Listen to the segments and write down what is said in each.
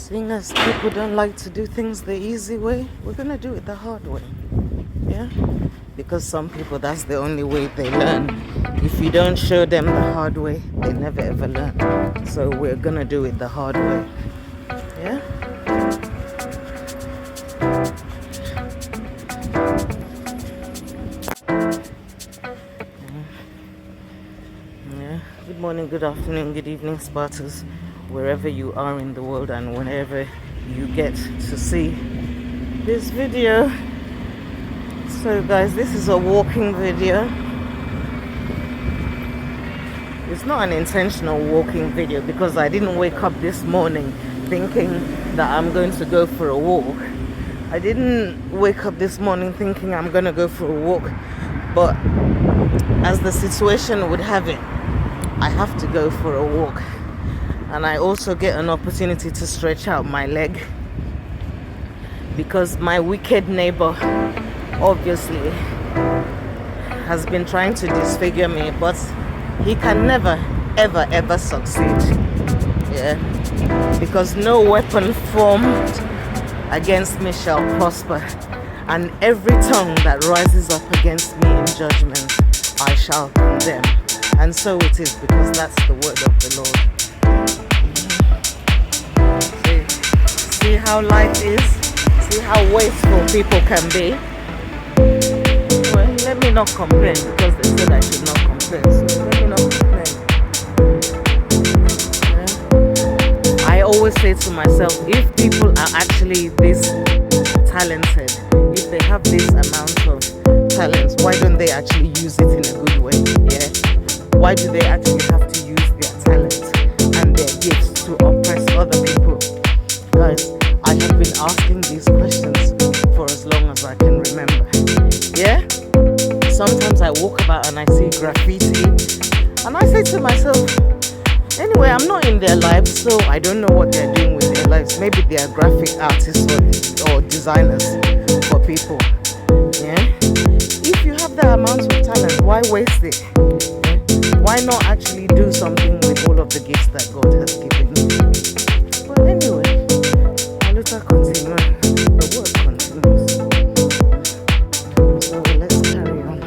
Seeing as people don't like to do things the easy way, we're going to do it the hard way. Yeah? Because some people, that's the only way they learn. If you don't show them the hard way, they never ever learn. So we're going to do it the hard way. Yeah? Good morning, good afternoon, good evening, Spartans, wherever you are in the world and whenever you get to see this video. So guys, this is a walking video. It's not an intentional walking video because I didn't wake up this morning thinking that I'm going to go for a walk. I didn't wake up this morning thinking I'm going to go for a walk, but as the situation would have it, I have to go for a walk, and I also get an opportunity to stretch out my leg because my wicked neighbor obviously has been trying to disfigure me, but he can never ever succeed. Yeah, because no weapon formed against me shall prosper, and every tongue that rises up against me in judgment I shall condemn. And so it is, because that's the word of the Lord. See how life is? See how wasteful people can be? Well, let me not complain, because they said I should not complain. So let me not complain. Yeah? I always say to myself, if people are actually this talented, if they have this amount of talents, why don't they actually use it in a good way? Yeah. Why do they actually have to use their talent and their gifts to oppress other people? Guys, I have been asking these questions for as long as I can remember. Yeah? Sometimes I walk about and I see graffiti and I say to myself, anyway, I'm not in their lives, so I don't know what they're doing with their lives. Maybe they are graphic artists or designers for people. Yeah? If you have that amount of talent, why waste it? Why not actually do something with all of the gifts that God has given you? But anyway, I'll let her continue. The word continues. So let's carry on.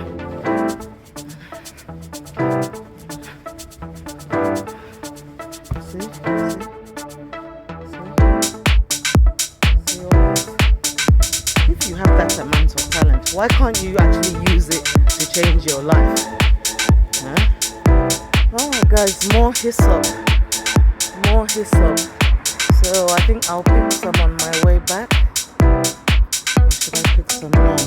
See all this? If you have that amount of talent, why can't you actually use it to change your life? Huh? Oh guys, more hyssop. So I think I'll pick some on my way back. Or should I pick some now?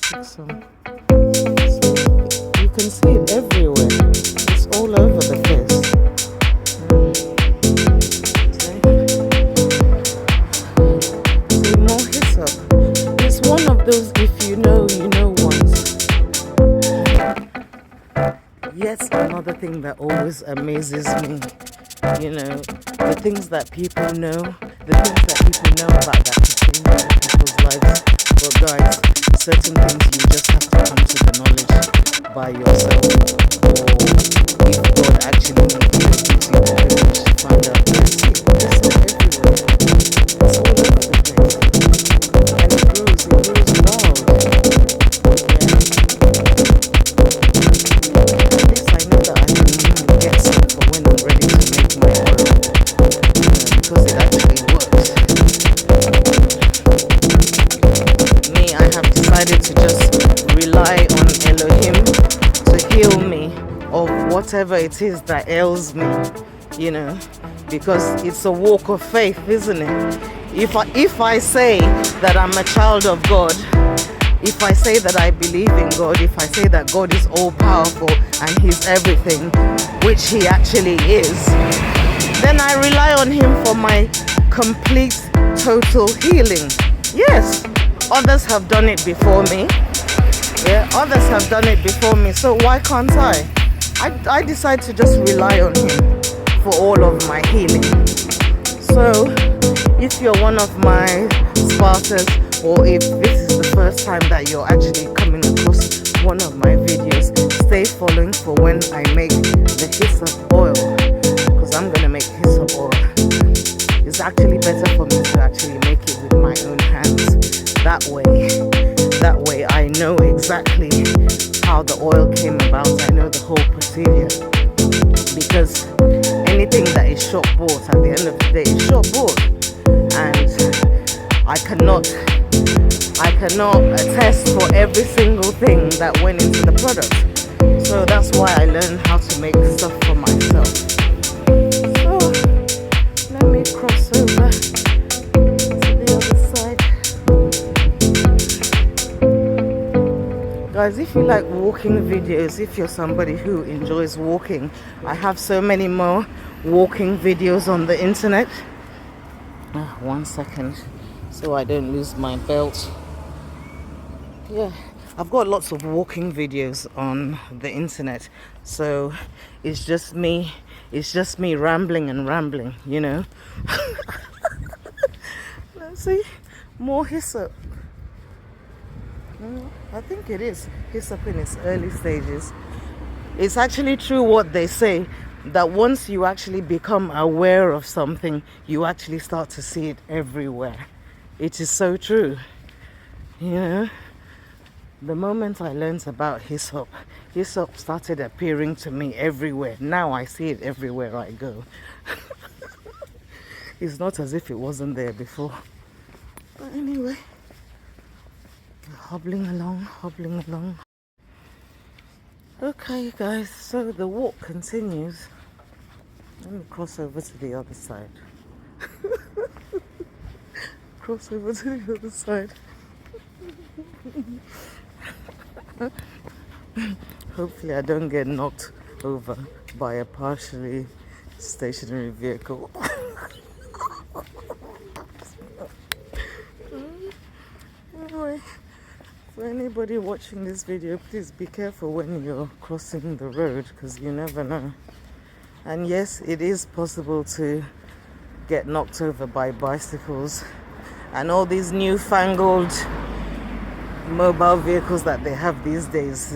Pick some. So you can see it everywhere. It's all over the place. See, more hyssop. It's one of those if you know, you know ones. Yet another thing that always amazes me, you know, the things that people know, about that could change other people's lives. But guys, certain things you just have to come to the knowledge by yourself, or if God actually gives you the privilege to find out. It's everywhere. It's all over the place. And it grows wild. Because it actually works. Me, I have decided to just rely on Elohim to heal me of whatever it is that ails me, you know, because it's a walk of faith, isn't it? If I say that I'm a child of God, if I say that I believe in God, if I say that God is all powerful and He's everything, which He actually is, then I rely on Him for my complete, total healing. Yes, others have done it before me. Yeah, others have done it before me, so why can't I? I decide to just rely on Him for all of my healing. So, if you're one of my Spartans, or if this is the first time that you're actually coming across one of my videos, stay following for when I make the hyssop oil, because I'm gonna make hyssop oil. it's actually better for me to actually make it with my own hands. That way I know exactly how the oil came about. I know the whole procedure, because anything that is shop bought, at the end of the day, is shop bought, and I cannot attest for every single thing that went into the product. So that's why I learned how to make stuff for myself. So let me cross over to the other side. Guys, if you like walking videos, if you're somebody who enjoys walking, I have so many more walking videos on the internet. 1 second, so I don't lose my belt. Yeah, I've got lots of walking videos on the internet, so it's just me rambling and rambling, you know. Let's see, more hyssop. I think it is hyssop in its early stages. It's actually true what they say, that once you actually become aware of something, you actually start to see it everywhere. It is so true, you know. The moment I learned about hyssop started appearing to me everywhere. Now I see it everywhere I go. It's not as if it wasn't there before. But anyway, hobbling along. Okay guys, so the walk continues. Let me cross over to the other side. Cross over to the other side. Hopefully I don't get knocked over by a partially stationary vehicle. Anyway, for anybody watching this video, please be careful when you're crossing the road, because you never know. And yes, it is possible to get knocked over by bicycles and all these newfangled mobile vehicles that they have these days,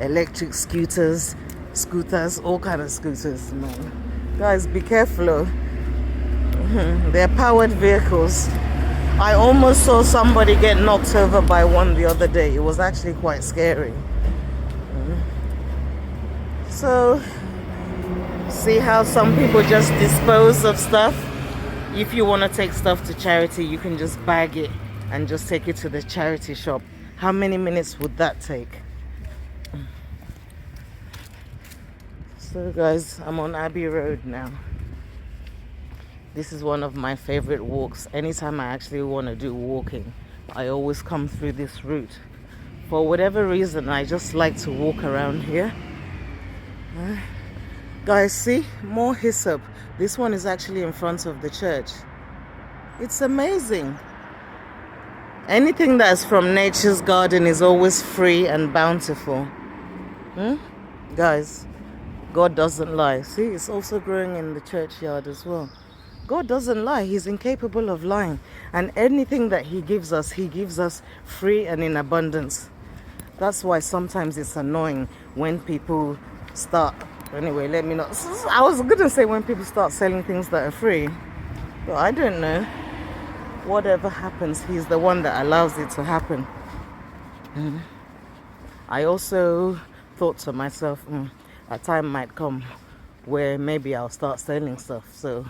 electric scooters, all kind of scooters, man. Guys, be careful. They're powered vehicles. I almost saw somebody get knocked over by one the other day. It was actually quite scary. So, see how some people just dispose of stuff? If you want to take stuff to charity, you can just bag it and just take it to the charity shop. How many minutes would that take? So guys, I'm on Abbey Road now. This is one of my favorite walks. Anytime I actually want to do walking, I always come through this route. For whatever reason, I just like to walk around here. Guys, see? More hyssop. This one is actually in front of the church. It's amazing. Anything that's from nature's garden is always free and bountiful. Guys, God doesn't lie. See, it's also growing in the churchyard as well. God doesn't lie. He's incapable of lying. And anything that he gives us free and in abundance. That's why sometimes it's annoying when people start... Anyway, let me not... I was going to say when people start selling things that are free. But I don't know. Whatever happens, he's the one that allows it to happen. I also thought to myself, a time might come where maybe I'll start selling stuff. So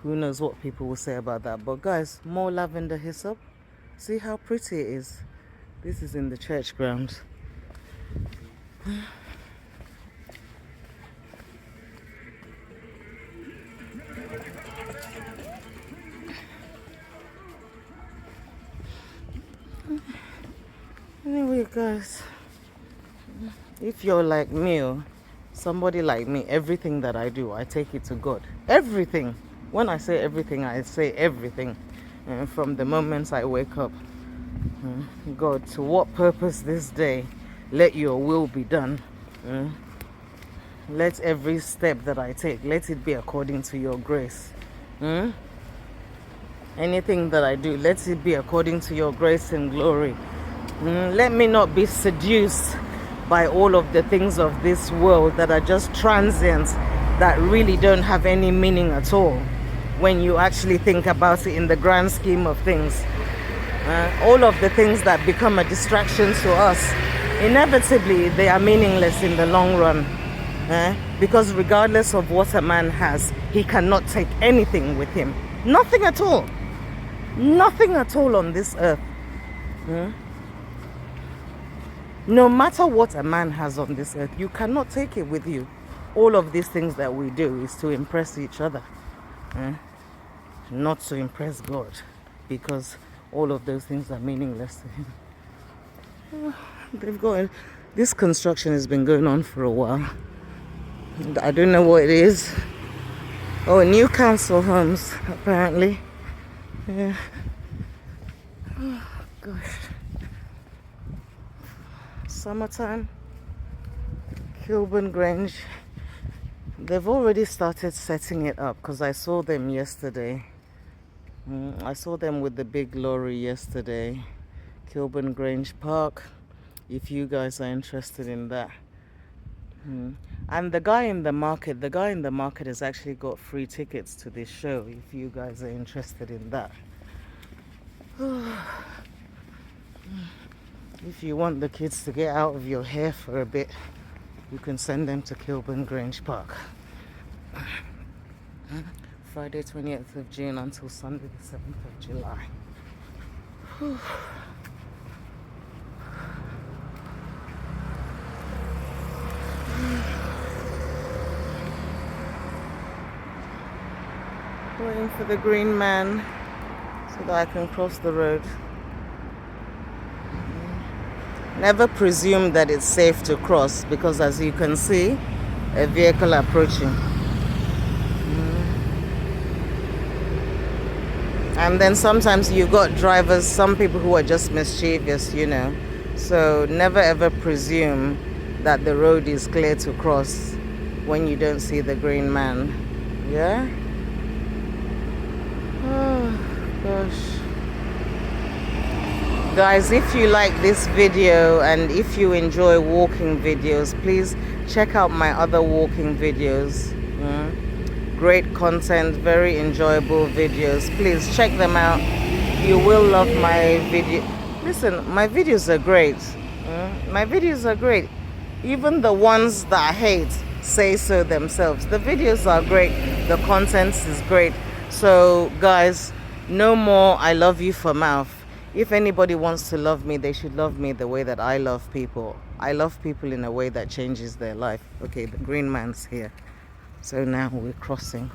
who knows what people will say about that. But guys, more lavender hyssop. See how pretty it is. This is in the church ground. Anyway guys, if you're like me or somebody like me, everything that I do, I take it to God. Everything. When I say everything, I say everything. From the moment I wake up, God, to what purpose this day? Let your will be done. Let every step that I take, let it be according to your grace. Anything that I do, let it be according to your grace and glory. Let me not be seduced by all of the things of this world that are just transient, that really don't have any meaning at all. when you actually think about it in the grand scheme of things. All of the things that become a distraction to us, inevitably they are meaningless in the long run. Because regardless of what a man has, he cannot take anything with him. Nothing at all. Nothing at all on this earth. No matter what a man has on this earth, you cannot take it with you. All of these things that we do is to impress each other, not to impress God, because all of those things are meaningless to him. This construction has been going on for a while. I don't know what it is. Oh, Newcastle homes, apparently. Yeah. Oh, gosh. Summertime. Kilburn Grange. They've already started setting it up because I saw them yesterday. I saw them with the big lorry yesterday. Kilburn Grange Park, if you guys are interested in that. And the guy in the market has actually got free tickets to this show if you guys are interested in that. If you want the kids to get out of your hair for a bit, you can send them to Kilburn Grange Park. Friday 28th of June until Sunday the 7th of July. Waiting for the green man so that I can cross the road. Never presume that it's safe to cross, because as you can see, a vehicle approaching. And then sometimes you got drivers, some people who are just mischievous, So never ever presume that the road is clear to cross when you don't see the green man. Yeah? Oh, gosh. Guys, if you like this video and if you enjoy walking videos, please check out my other walking videos. Great content, very enjoyable videos. Please check them out. You will love my video. Listen, my videos are great. My videos are great. Even the ones that I hate say so themselves. The videos are great. The content is great. So guys, no more I love you for mouth. If anybody wants to love me, they should love me the way that I love people. I love people in a way that changes their life. Okay, the green man's here. So now we're crossing.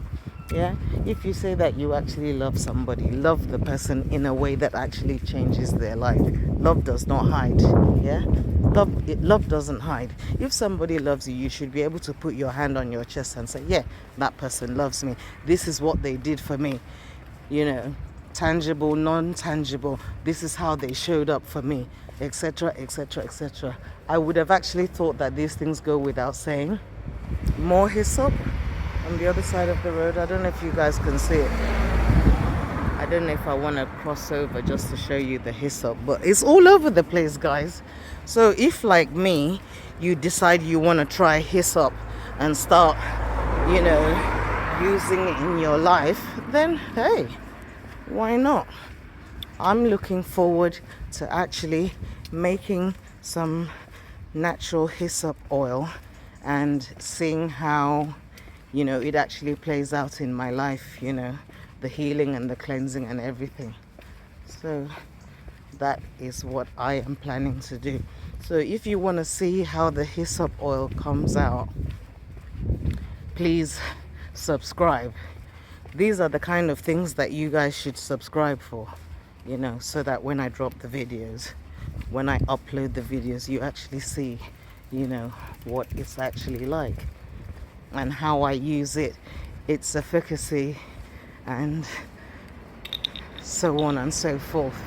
Yeah? If you say that you actually love somebody, love the person in a way that actually changes their life. Love does not hide. Yeah? Love doesn't hide. If somebody loves you, you should be able to put your hand on your chest and say, yeah, that person loves me. This is what they did for me. Tangible, non-tangible. This is how they showed up for me, etc., etc., etc. I would have actually thought that these things go without saying. More hyssop on the other side of the road. I don't know if you guys can see it. I don't know if I want to cross over just to show you the hyssop, but it's all over the place, guys. So if, like me, you decide you want to try hyssop and start, using it in your life, then hey, why not? I'm looking forward to actually making some natural hyssop oil and seeing how, it actually plays out in my life, the healing and the cleansing and everything. So that is what I am planning to do. So if you want to see how the hyssop oil comes out, please subscribe. These are the kind of things that you guys should subscribe for, so that when I drop the videos, when I upload the videos, you actually see, what it's actually like and how I use it, its efficacy, and so on and so forth.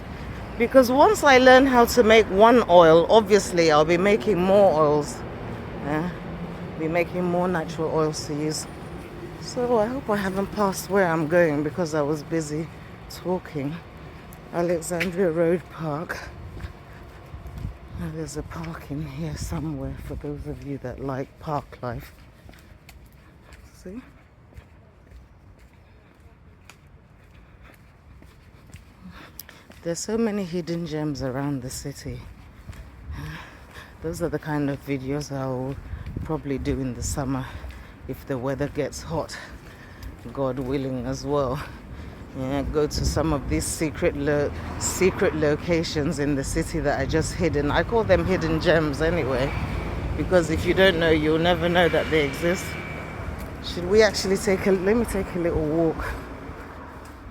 Because once I learn how to make one oil, obviously I'll be making more oils. Be making more natural oils to use. So I hope I haven't passed where I'm going because I was busy talking. Alexandria Road Park. Now there's a park in here somewhere for those of you that like park life. See? There's so many hidden gems around the city. Those are the kind of videos I'll probably do in the summer if the weather gets hot, God willing as well. Yeah, go to some of these secret locations in the city that are just hidden. I call them hidden gems anyway, because if you don't know, you'll never know that they exist. Should we actually let me take a little walk,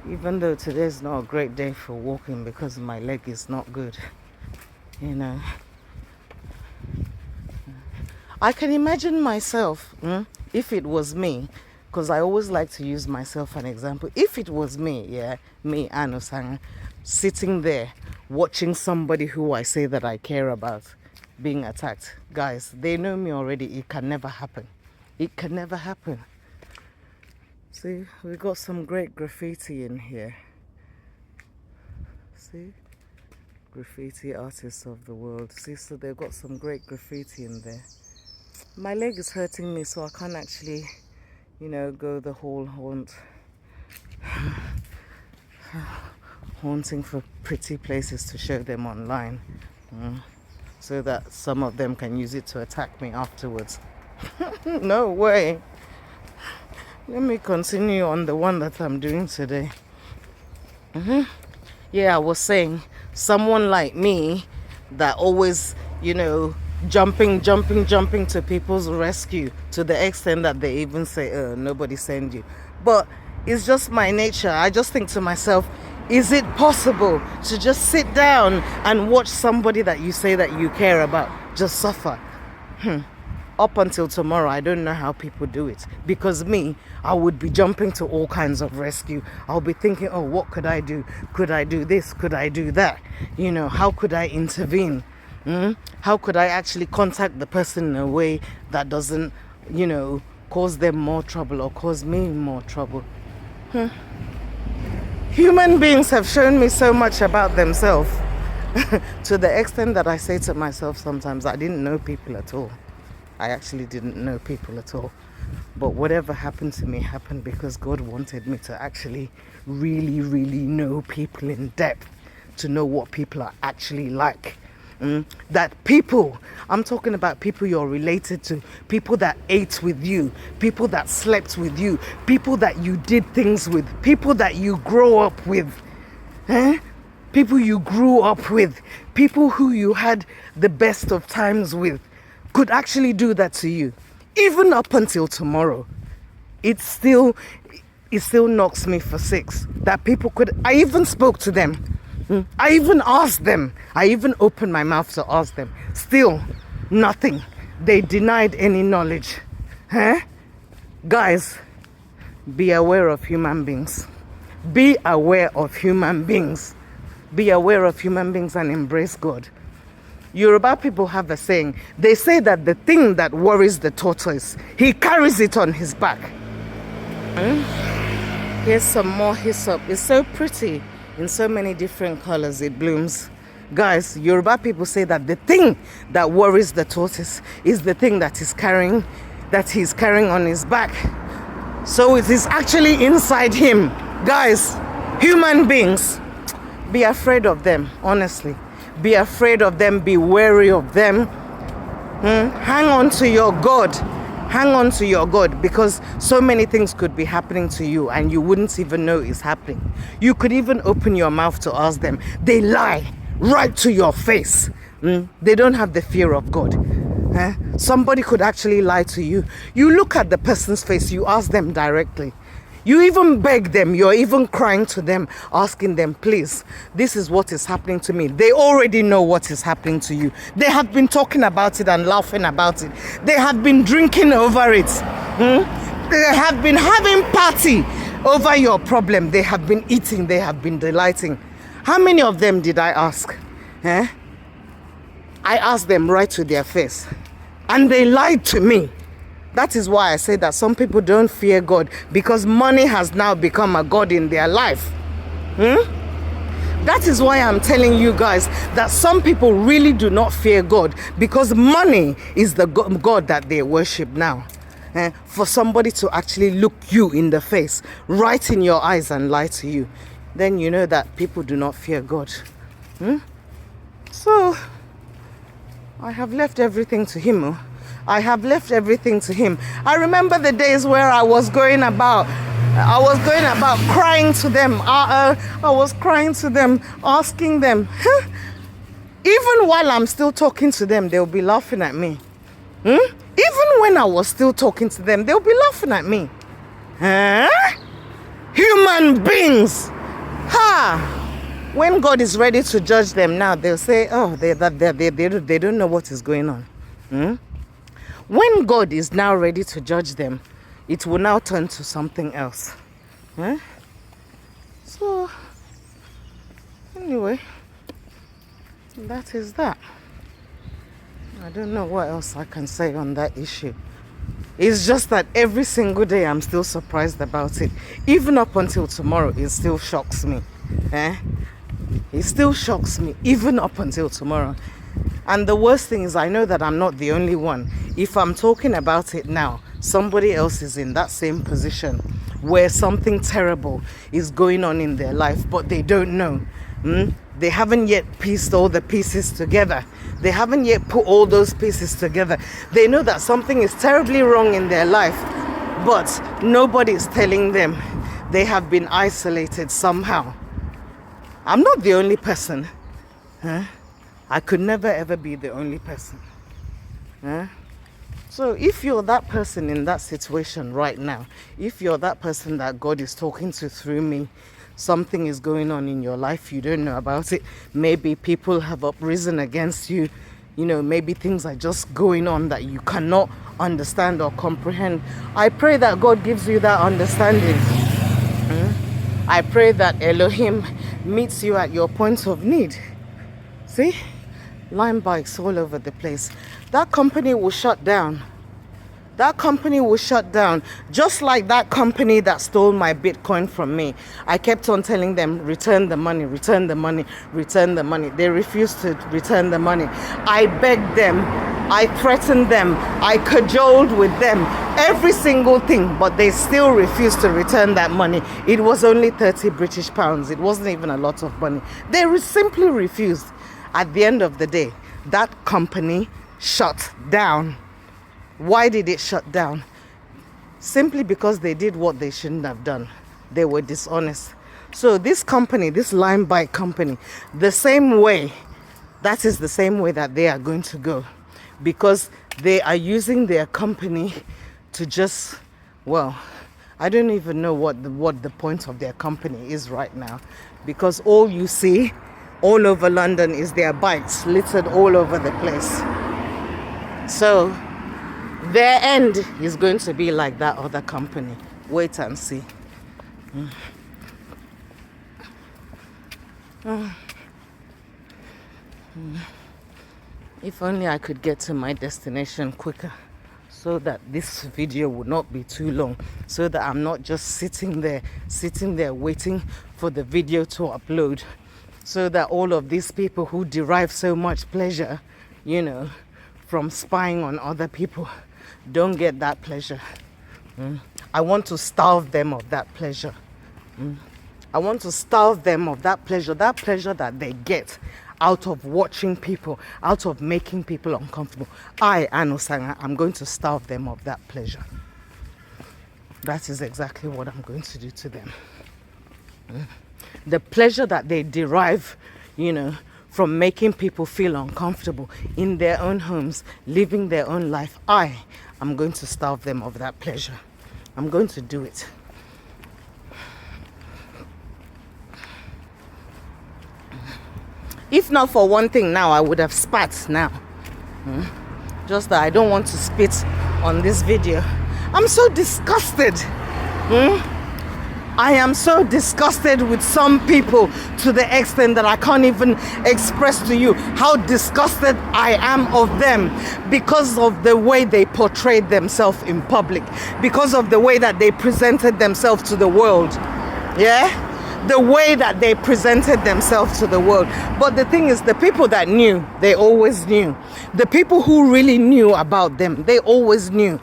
even though today's not a great day for walking because my leg is not good, you know. I can imagine myself, if it was me, because I always like to use myself an example. If it was me, me, Anusanga, sitting there watching somebody who I say that I care about being attacked. Guys, they know me already. It can never happen. It can never happen. See, we got some great graffiti in here. See? Graffiti artists of the world. See, so they've got some great graffiti in there. My leg is hurting me, so I can't actually, you know, go the whole haunting for pretty places to show them online, so that some of them can use it to attack me afterwards. No way. Let me continue on the one that I'm doing today. Yeah, I was saying, someone like me that always, you know, jumping to people's rescue to the extent that they even say, nobody send you. But it's just my nature. I just think to myself, is it possible to just sit down and watch somebody that you say that you care about just suffer? Up until tomorrow, I don't know how people do it. Because me, I would be jumping to all kinds of rescue. I'll be thinking, oh, what could I do? Could I do this? Could I do that? You know, how could I intervene? How could I actually contact the person in a way that doesn't, you know, cause them more trouble or cause me more trouble? Human beings have shown me so much about themselves to the extent that I say to myself sometimes, I didn't know people at all. I actually didn't know people at all. But whatever happened to me happened because God wanted me to actually really, really know people in depth, to know what people are actually like. That people, I'm talking about people you're related to, people that ate with you, people that slept with you, people that you did things with, people that you grow up with, people you grew up with, people who you had the best of times with, could actually do that to you. Even up until tomorrow, it still knocks me for six that people could. I even spoke to them. I even asked them. I even opened my mouth to ask them. Still, nothing. They denied any knowledge. Guys, be aware of human beings. Be aware of human beings. Be aware of human beings and embrace God. Yoruba people have a saying. They say that the thing that worries the tortoise, he carries it on his back. Here's some more hyssop. It's so pretty. In so many different colors it blooms. Guys, Yoruba people say that the thing that worries the tortoise is the thing that he's carrying on his back. So it is actually inside him. Guys, human beings, be afraid of them, honestly. Be afraid of them, be wary of them. Hang on to your God. Hang on to your God, because so many things could be happening to you and you wouldn't even know it's happening. You could even open your mouth to ask them. They lie right to your face. They don't have the fear of God. Somebody could actually lie to you. You look at the person's face, you ask them directly. You even beg them, you're even crying to them, asking them, please, this is what is happening to me. They already know what is happening to you. They have been talking about it and laughing about it. They have been drinking over it. They have been having party over your problem. They have been eating, they have been delighting. How many of them did I ask? I asked them right to their face. And they lied to me. That is why I say that some people don't fear God, because money has now become a god in their life. That is why I'm telling you guys that some people really do not fear God, because money is the god that they worship now. For somebody to actually look you in the face, right in your eyes, and lie to you. then you know that people do not fear God. So I have left everything to him. Oh. I have left everything to him. I remember the days where I was going about crying to them. I was crying to them, asking them. Even while I'm still talking to them, they'll be laughing at me. Even when I was still talking to them, they'll be laughing at me. Human beings. When God is ready to judge them now, they'll say, oh, they don't know what is going on. When God is now ready to judge them, it will now turn to something else. So, anyway, that is that. I don't know what else I can say on that issue. It's just that every single day I'm still surprised about it. Even up until tomorrow, it still shocks me. It still shocks me, even up until tomorrow. And the worst thing is I know that I'm not the only one. If I'm talking about it now, somebody else is in that same position where something terrible is going on in their life, but they don't know. They haven't yet pieced all the pieces together. They haven't yet put all those pieces together. They know that something is terribly wrong in their life, but nobody is telling them. They have been isolated somehow. I'm not the only person. I could never ever be the only person. So if you're that person in that situation right now, if you're that person that God is talking to through me, something is going on in your life, you don't know about it. Maybe people have uprisen against you. Maybe things are just going on that you cannot understand or comprehend. I pray that God gives you that understanding. I pray that Elohim meets you at your point of need. See? Line bikes all over the place. That company will shut down. That company will shut down. Just like that company that stole my Bitcoin from me. I kept on telling them, return the money, return the money, return the money. They refused to return the money. I begged them. I threatened them. I cajoled with them. Every single thing. But they still refused to return that money. It was only 30 British pounds. It wasn't even a lot of money. They simply refused. At the end of the day, that company shut down. Why did it shut down? Simply because they did what they shouldn't have done. They were dishonest. So this company, this Lime Bike company, that is the same way that they are going to go. Because they are using their company to just, I don't even know what the point of their company is right now. Because all you see all over London is their bikes littered all over the place. So their end is going to be like that other company. Wait and see. If only I could get to my destination quicker, so that this video would not be too long, so that I'm not just sitting there waiting for the video to upload, so that all of these people who derive so much pleasure, from spying on other people, don't get that pleasure. I want to starve them of that pleasure. I want to starve them of that pleasure that they get out of watching people, out of making people uncomfortable. I, Anosanga, I'm going to starve them of that pleasure. That is exactly what I'm going to do to them. The pleasure that they derive, from making people feel uncomfortable in their own homes, living their own life, I am going to starve them of that pleasure. I'm going to do it. If not for one thing now, I would have spat now. Just that I don't want to spit on this video. I'm so disgusted. I am so disgusted with some people to the extent that I can't even express to you how disgusted I am of them, because of the way they portrayed themselves in public, because of the way that they presented themselves to the world. The way that they presented themselves to the world. But the thing is, the people that knew, they always knew. The people who really knew about them, they always knew.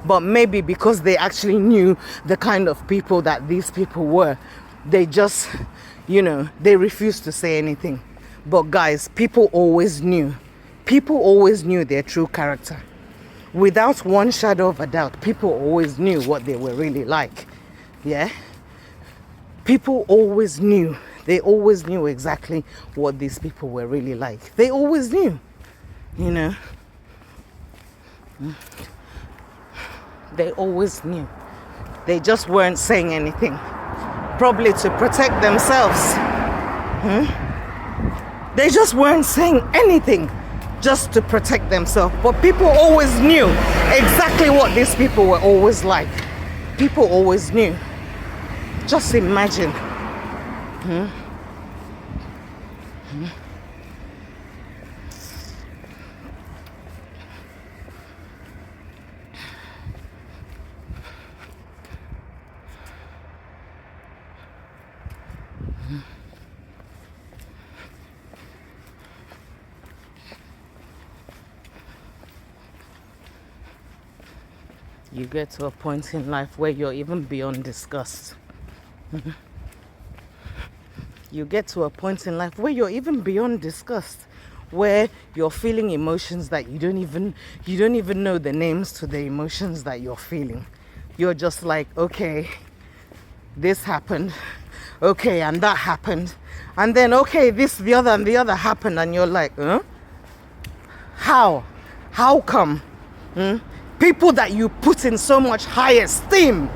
But maybe because they actually knew the kind of people that these people were, they just, they refused to say anything. But guys, people always knew their true character. Without one shadow of a doubt, people always knew what they were really like. Yeah, people always knew. They always knew exactly what these people were really like. They always knew. They always knew. They just weren't saying anything, probably to protect themselves. They just weren't saying anything just to protect themselves. But people always knew exactly what these people were always like. People always knew. Just imagine. You get to a point in life where you're even beyond disgust. You get to a point in life where you're even beyond disgust, where you're feeling emotions that you don't even know the names to the emotions that you're feeling. You're just like, okay, this happened, okay, and that happened, and then okay, this, the other, and the other happened, and you're like, how come? People that you put in so much high esteem,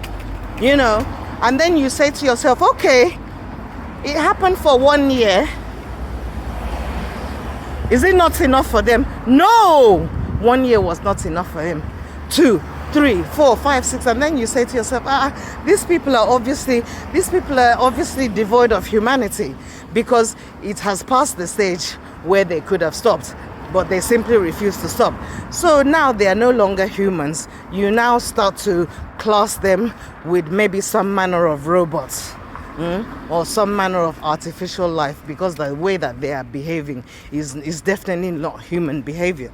and then you say to yourself, okay, it happened for 1 year. Is it not enough for them? No, 1 year was not enough for him. 2, 3, 4, 5, 6, and then you say to yourself, these people are obviously devoid of humanity, because it has passed the stage where they could have stopped, but they simply refuse to stop. So now they are no longer humans. You now start to class them with maybe some manner of robots, or some manner of artificial life, because the way that they are behaving is definitely not human behavior.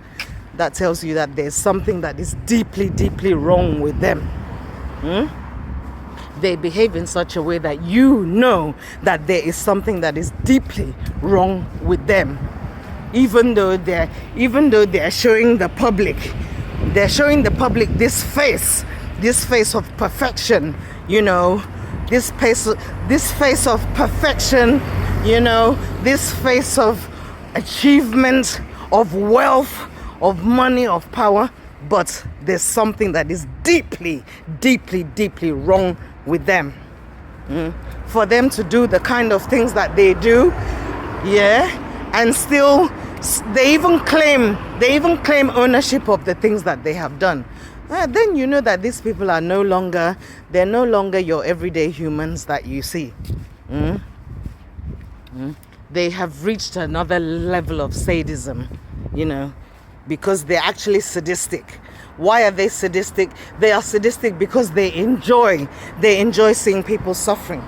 That tells you that there's something that is deeply, deeply wrong with them. They behave in such a way that that there is something that is deeply wrong with them. Even though they're showing the public, this face of perfection, this face of perfection, this face of achievement, of wealth, of money, of power. But there's something that is deeply, deeply, deeply wrong with them. For them to do the kind of things that they do, and still they even claim ownership of the things that they have done. Then you know that these people are no longer your everyday humans that you see. They have reached another level of sadism, because they're actually sadistic. Why are they sadistic? They are sadistic because they enjoy seeing people suffering.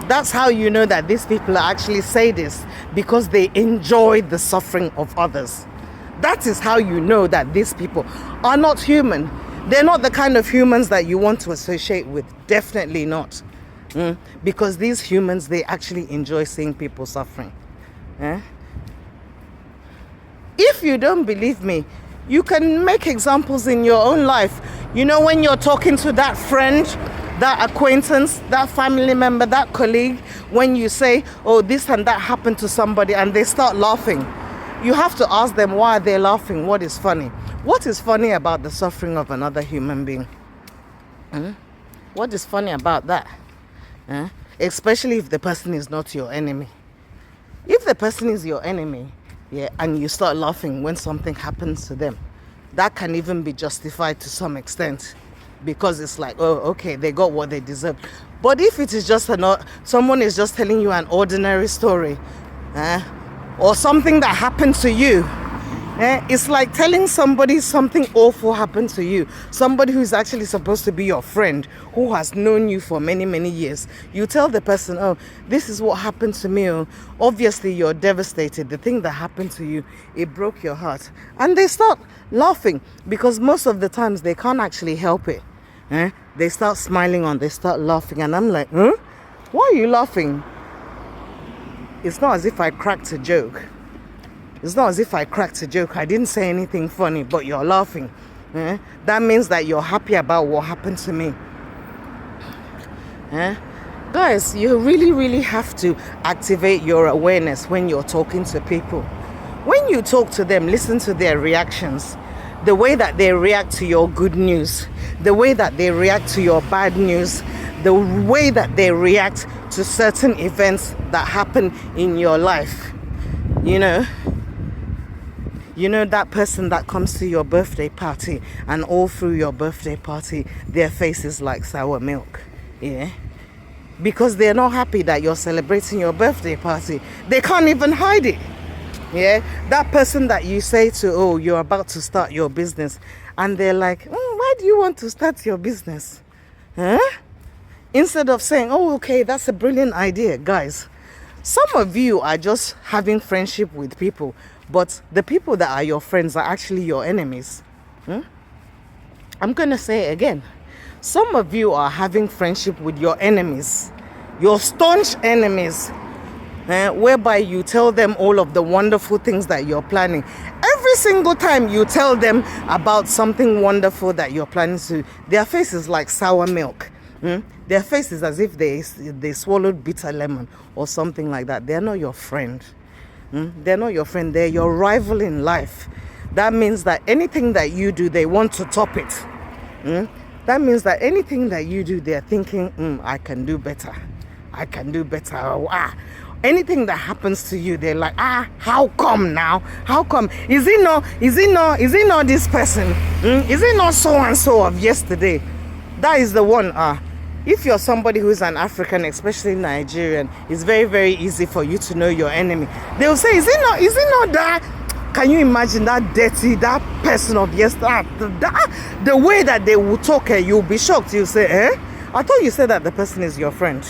That's how you know that these people are actually sadists, because they enjoy the suffering of others. That is how you know that these people are not human. They're not the kind of humans that you want to associate with. Definitely not. Because these humans, they actually enjoy seeing people suffering. If you don't believe me, you can make examples in your own life. When you're talking to that friend, that acquaintance, that family member, that colleague, when you say, oh, this and that happened to somebody, and they start laughing, you have to ask them, why are they laughing? What is funny? What is funny about the suffering of another human being? What is funny about that? Especially if the person is not your enemy. If the person is your enemy, and you start laughing when something happens to them, that can even be justified to some extent, because it's like, oh, okay, they got what they deserve. But if it is just someone is just telling you an ordinary story, or something that happened to you, it's like telling somebody something awful happened to you. Somebody who is actually supposed to be your friend, who has known you for many, many years. You tell the person, oh, this is what happened to me. Oh, obviously, you're devastated. The thing that happened to you, it broke your heart. And they start laughing, because most of the times they can't actually help it. They start smiling, they start laughing. And I'm like, Why are you laughing? It's not as if I cracked a joke. It's not as if I cracked a joke. I didn't say anything funny, but you're laughing. That means that you're happy about what happened to me. Guys, you really have to activate your awareness when you're talking to people. When you talk to them, listen to their reactions. The way that they react to your good news, the way that they react to your bad news, the way that they react to certain events that happen in your life. You know that person that comes to your birthday party, and all through your birthday party their face is like sour milk. Yeah, because they're not happy that you're celebrating your birthday party. They can't even hide it. Yeah, that person that you say to, oh, you're about to start your business, and they're like, why do you want to start your business? Instead of saying, oh, okay, that's a brilliant idea. Guys, some of you are just having friendship with people, but the people that are your friends are actually your enemies. I'm gonna say it again. Some of you are having friendship with your enemies, your staunch enemies, whereby you tell them all of the wonderful things that you're planning. Every single time you tell them about something wonderful that you're planning to, their face is like sour milk. Their face is as if they swallowed bitter lemon or something like that. They're not your friend. They're not your friend. They're your rival in life. That means that anything that you do, they want to top it. That means that anything that you do, they're thinking, I can do better. I can do better. Anything that happens to you, they're like, how come now? How come? Is it not this person? Is it not so and so of yesterday? That is the one. If you're somebody who's an African, especially Nigerian, it's very, very easy for you to know your enemy. They'll say, is it not that? Can you imagine that dirty, that person of yesterday? The way that they will talk, you'll be shocked. You'll say, I thought you said that the person is your friend.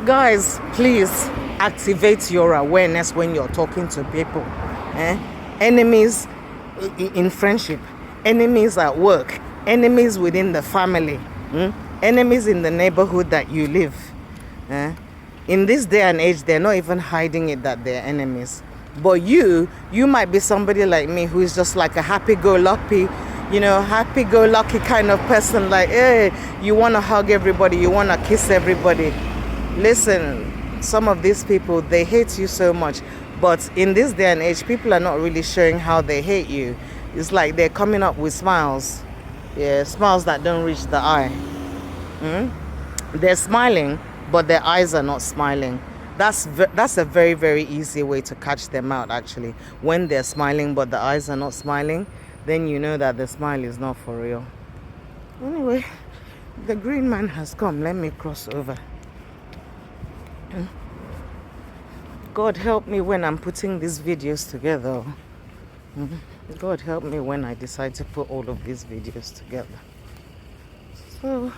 Guys, please activate your awareness when you're talking to people. Enemies in friendship, enemies at work, enemies within the family, enemies in the neighborhood that you live. In this day and age, they're not even hiding it that they're enemies. But you might be somebody like me who is just like a happy-go-lucky, happy-go-lucky kind of person. Like, hey, you want to hug everybody, you want to kiss everybody. Listen, some of these people, they hate you so much. But in this day and age, people are not really showing how they hate you. It's like they're coming up with smiles. Yeah, smiles that don't reach the eye. They're smiling, but their eyes are not smiling. That's a very, very easy way to catch them out, actually. When they're smiling, but the eyes are not smiling, then you know that the smile is not for real. Anyway, the green man has come. Let me cross over. God help me when I'm putting these videos together. God help me when I decide to put all of these videos together. So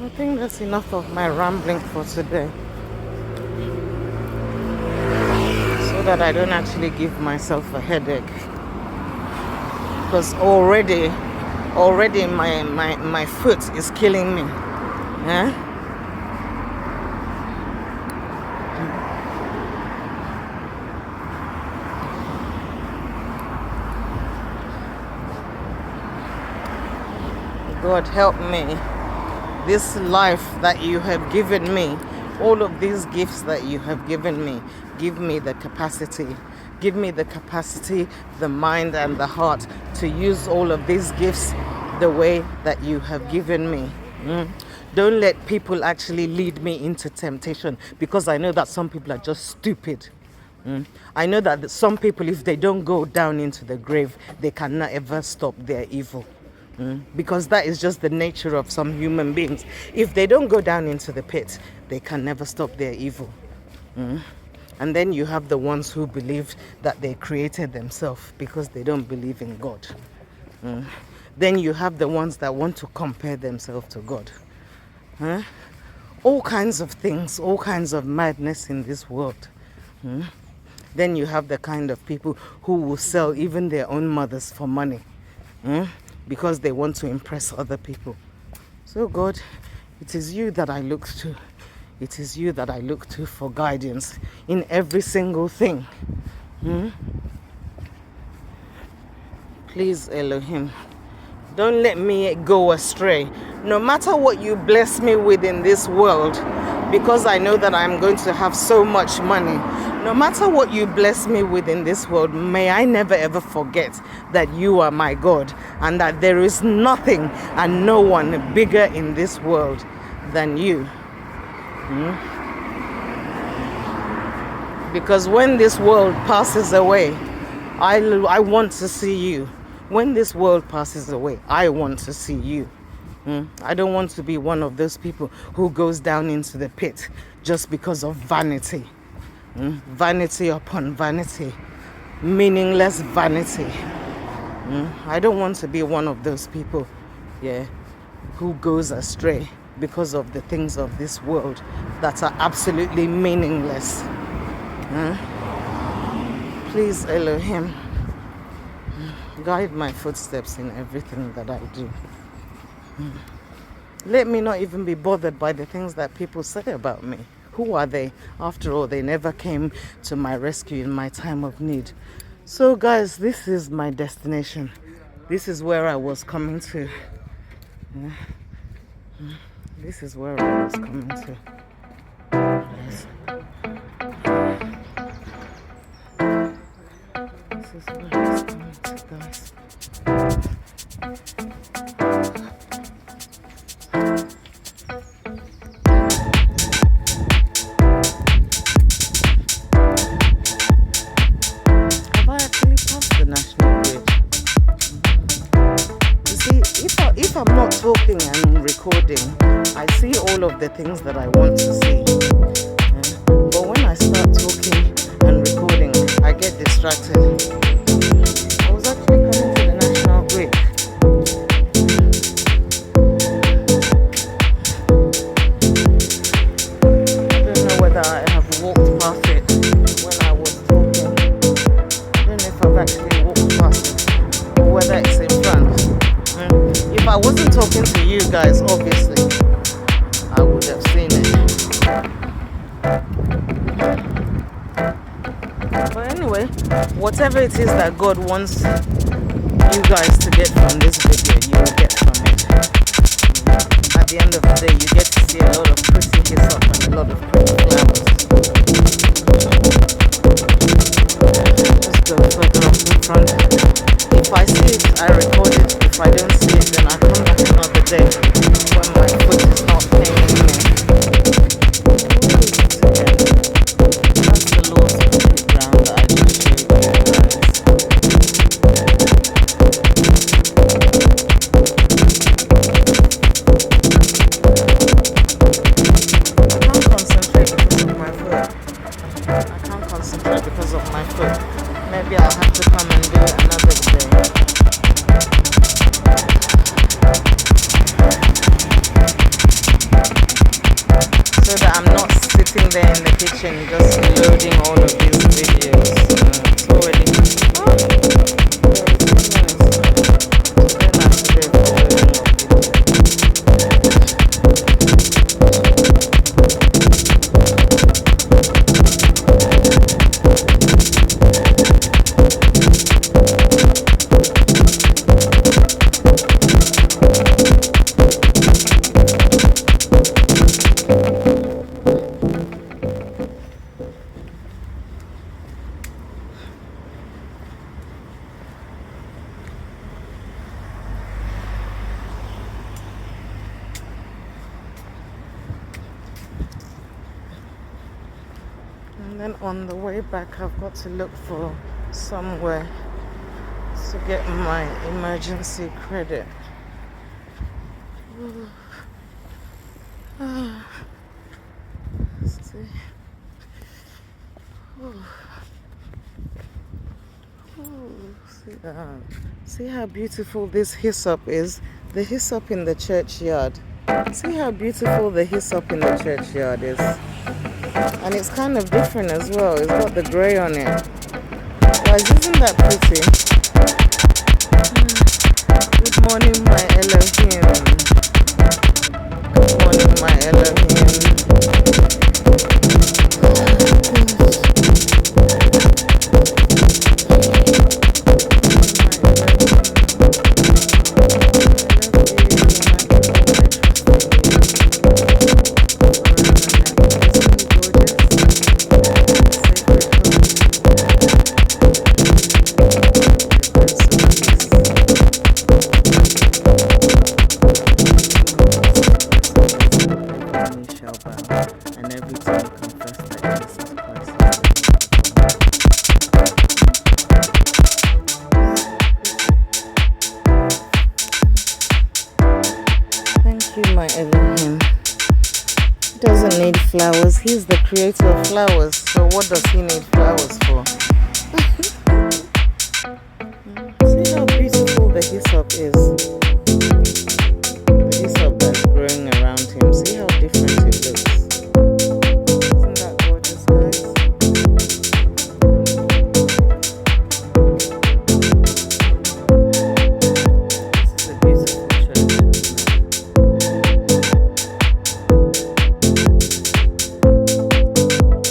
I think that's enough of my rambling for today, so that I don't actually give myself a headache, because already my foot is killing me. God help me. This life that you have given me, all of these gifts that you have given me, give me the capacity. Give me the capacity, the mind and the heart to use all of these gifts the way that you have given me. Don't let people actually lead me into temptation, because I know that some people are just stupid. I know that some people, if they don't go down into the grave, they cannot ever stop their evil. Because that is just the nature of some human beings. If they don't go down into the pit, they can never stop their evil. And then you have the ones who believe that they created themselves because they don't believe in God. Then you have the ones that want to compare themselves to God. All kinds of things, all kinds of madness in this world. Then you have the kind of people who will sell even their own mothers for money. Because they want to impress other people. So God, it is you that I look to. It is you that I look to for guidance in every single thing. Please, Elohim, don't let me go astray. No matter what you bless me with in this world, because I know that I'm going to have so much money. No matter what you bless me with in this world, may I never ever forget that you are my God and that there is nothing and no one bigger in this world than you. Because when this world passes away, I want to see you. When this world passes away, I want to see you. I don't want to be one of those people who goes down into the pit just because of vanity. Vanity upon vanity. Meaningless vanity. I don't want to be one of those people, who goes astray because of the things of this world that are absolutely meaningless. Please, Elohim, guide my footsteps in everything that I do. Let me not even be bothered by the things that people say about me. Who are they? After all, they never came to my rescue in my time of need. So guys, this is my destination. This is where I was coming to. This is where I was coming to. Yes. This is where I was coming to, guys. Have I actually passed the national grid? You see, if I'm not talking and recording, I see all of the things that I want to see. But when I start talking and recording, I get distracted. I was actually coming to the national grid. I don't know whether I have walked past it when I was talking. I don't know if I've actually walked past it or whether it's in front. If I wasn't talking to you guys, obviously, I would have seen it. But anyway, whatever it is that God wants you guys to get from this video, you will get from it. At the end of the day, you get to see a lot of pretty hyssop and a lot of pretty flowers. Let's go further up in front. If I see it, I record it. If I don't see it, then I come back another day when my foot is not paining me. That's the Lord's holy ground that I just showed you guys. I can't concentrate because of my foot. I can't concentrate because of my foot. Maybe I'll have to come and do it another day. So that I'm not sitting there in the kitchen just loading all of these videos. It's already And then on the way back, I've got to look for somewhere to get my emergency credit. Let's see. See how beautiful this hyssop is? The hyssop in the churchyard. See how beautiful the hyssop in the churchyard is? And it's kind of different as well. It's got the grey on it. Guys, isn't that pretty? Good morning, my Elohim. And every tongue confess that Jesus Christ. Thank you, my Elohim. He doesn't need flowers. He's the creator of flowers. So what does he need flowers for? See how beautiful the hyssop is. The hyssop that's growing around him. See how different it looks. Isn't that gorgeous, guys? This is a beautiful church, isn't it?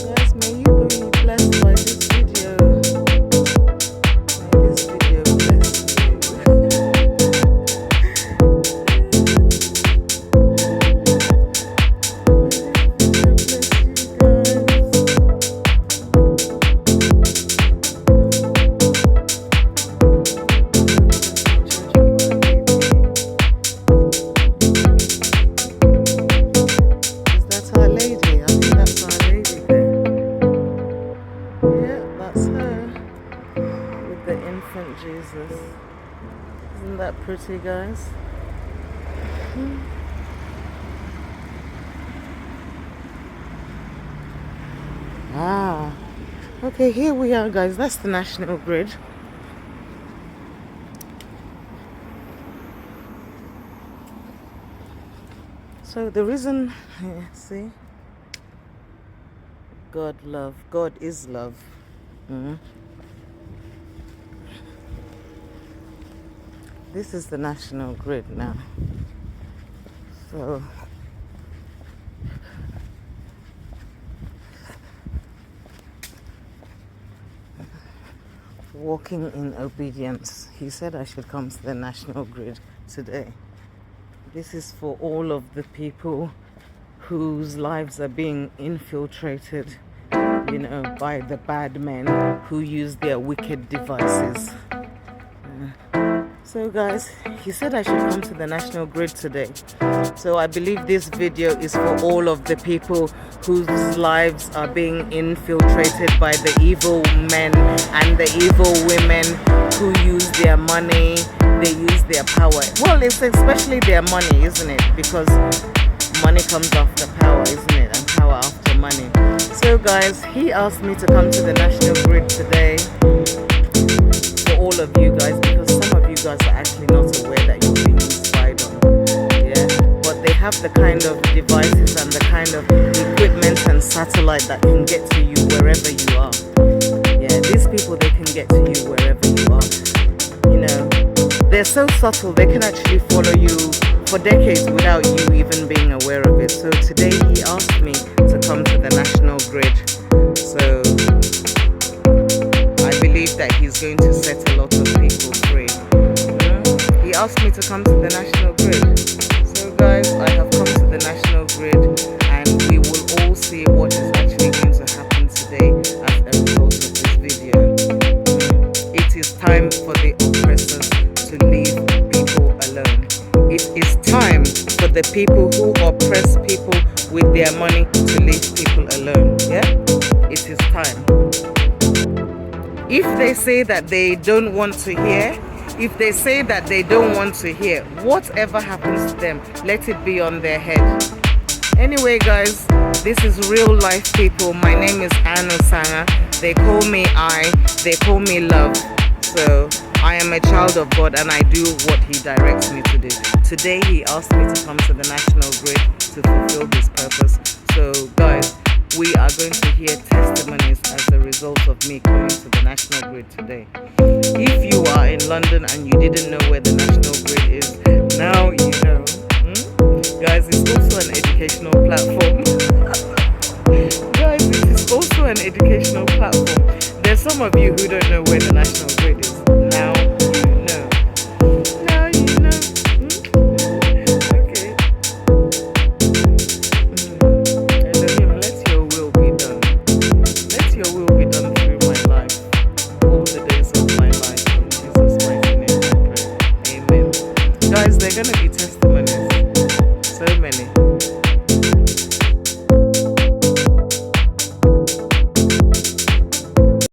Guys, may you be blessed by this video. May this video bless you. Jesus. Isn't that pretty, guys? Wow. Okay, here we are, guys. That's the national grid. So the reason, see, God is love. This is the national grid now. So walking in obedience. He said I should come to the national grid today. This is for all of the people whose lives are being infiltrated, you know, by the bad men who use their wicked devices. So guys, he said I should come to the national grid today. So I believe this video is for all of the people whose lives are being infiltrated by the evil men and the evil women who use their money, they use their power. Well, it's especially their money, isn't it? Because money comes after power, isn't it? And power after money. So guys, he asked me to come to the national grid today for all of you guys, because some of you guys are actually not aware that you're being spied on. Yeah, but they have the kind of devices and the kind of equipment and satellite that can get to you wherever you are. Yeah, these people, they can get to you wherever you are. You know, they're so subtle, they can actually follow you for decades without you even being aware of it. So today he asked me to come to the national grid. So I believe that he's going to set a lot of people free. He asked me to come to the national grid. So guys, I have come to the national grid, and we will all see what is actually going to happen today as a result of this video. It is time for the oppressors to leave people alone. It is time for the people who oppress people with their money to leave people alone. Yeah? It is time. If they say that they don't want to hear, if they say that they don't want to hear, whatever happens to them, let it be on their head. Anyway, guys, this is real life people. My name is Anne Osanga. They call me they call me love. So I am a child of God, and I do what he directs me to do. Today he asked me to come to the national grid to fulfill this purpose. So guys, we are going to hear testimonies as a result of me coming to the national grid today. If you are in London and you didn't know where the national grid is, now you know. Guys, it's also an education educational platform. Guys, it is also an educational platform. There's some of you who don't know where the national grid is.